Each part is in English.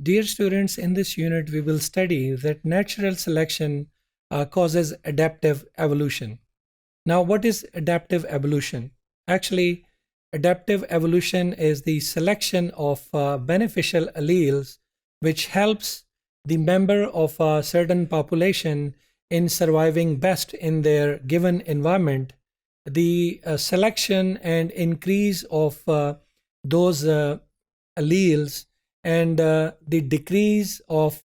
Dear students, in this unit, we will study that natural selection causes adaptive evolution. Now, what is adaptive evolution? Actually, adaptive evolution is the selection of beneficial alleles which helps the member of a certain population in surviving best in their given environment. The selection and increase of those alleles and the decrease of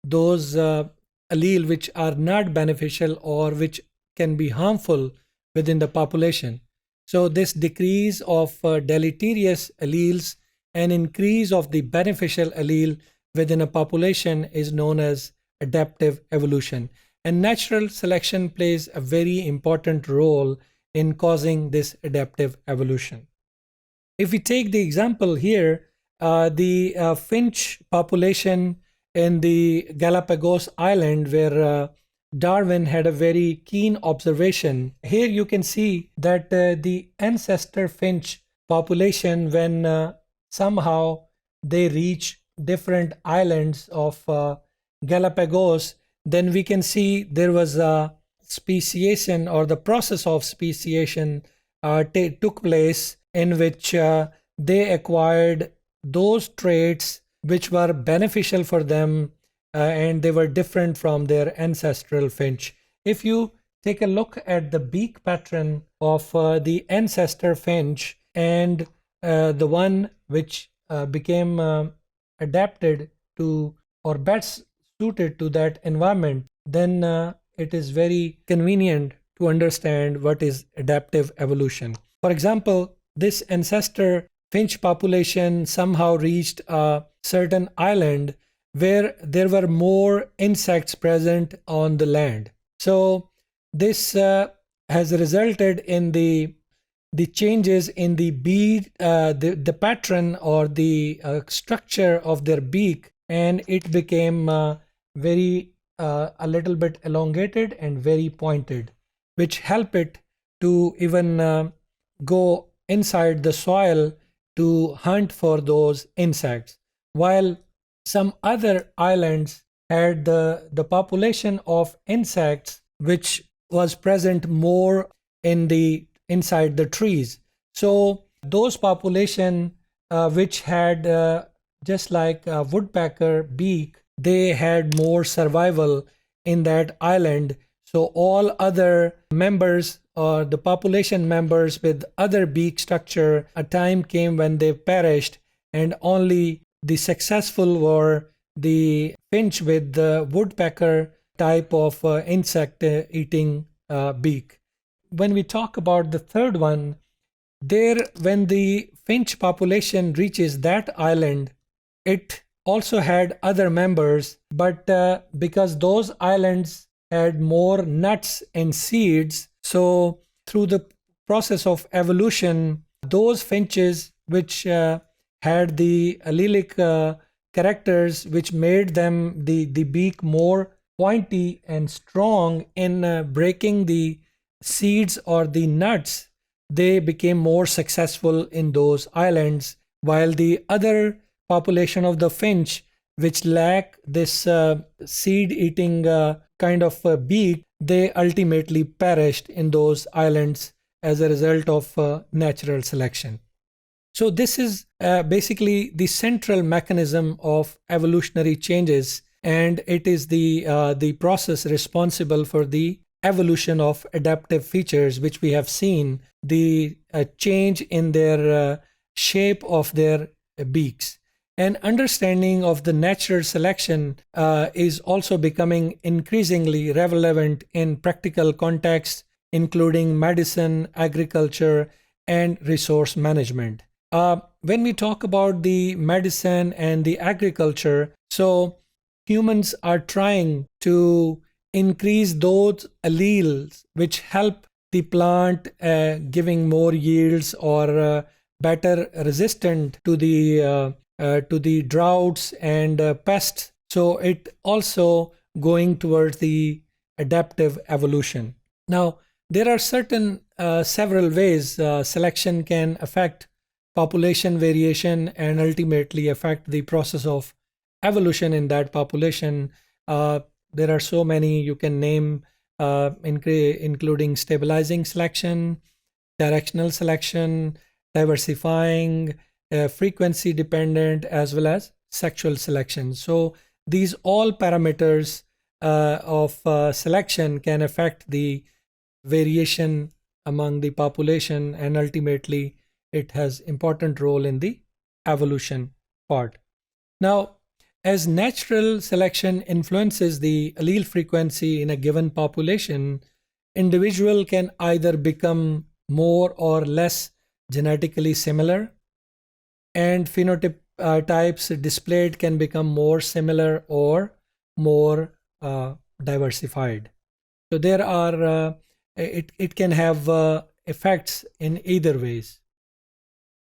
those allele which are not beneficial or which can be harmful within the population. So this decrease of deleterious alleles and increase of the beneficial allele within a population is known as adaptive evolution. And natural selection plays a very important role in causing this adaptive evolution. If we take the example here, the finch population in the Galapagos Island, where Darwin had a very keen observation. Here you can see that the ancestor finch population, when somehow they reach different islands of Galapagos, then we can see there was a speciation, or the process of speciation took place, in which they acquired those traits which were beneficial for them, and they were different from their ancestral finch. If you take a look at the beak pattern of the ancestor finch and the one which became adapted to or best suited to that environment, then it is very convenient to understand what is adaptive evolution. For example, this ancestor finch population somehow reached a certain island where there were more insects present on the land. So this has resulted in the changes in the beak, the pattern or the structure of their beak, and it became a little bit elongated and very pointed, which help it to even go inside the soil to hunt for those insects, while some other islands had the population of insects which was present more inside the trees. So those population which had just like a woodpecker beak, they had more survival in that island. So all other members or the population members with other beak structure, a time came when they perished, and only the successful were the finch with the woodpecker type of insect eating beak. When we talk about the third one, there when the finch population reaches that island, it also had other members, but because those islands had more nuts and seeds, so through the process of evolution, those finches which had the allelic characters which made them the beak more pointy and strong in breaking the seeds or the nuts, they became more successful in those islands, while the other population of the finch which lack this seed eating kind of beak, they ultimately perished in those islands as a result of natural selection. So this is basically the central mechanism of evolutionary changes, and it is the process responsible for the evolution of adaptive features, which we have seen the change in their shape of their beaks. And understanding of the natural selection is also becoming increasingly relevant in practical contexts, including medicine, agriculture, and resource management. When we talk about the medicine and the agriculture, so humans are trying to increase those alleles which help the plant giving more yields or better resistant to the droughts and pests. So it also going towards the adaptive evolution. Now, there are several ways selection can affect population variation and ultimately affect the process of evolution in that population. There are so many you can name, including stabilizing selection, directional selection, diversifying, frequency dependent, as well as sexual selection. So these all parameters of selection can affect the variation among the population, and ultimately it has important role in the evolution part. Now, as natural selection influences the allele frequency in a given population, individual can either become more or less genetically similar, and phenotype types displayed can become more similar or more diversified. So there are it can have effects in either ways.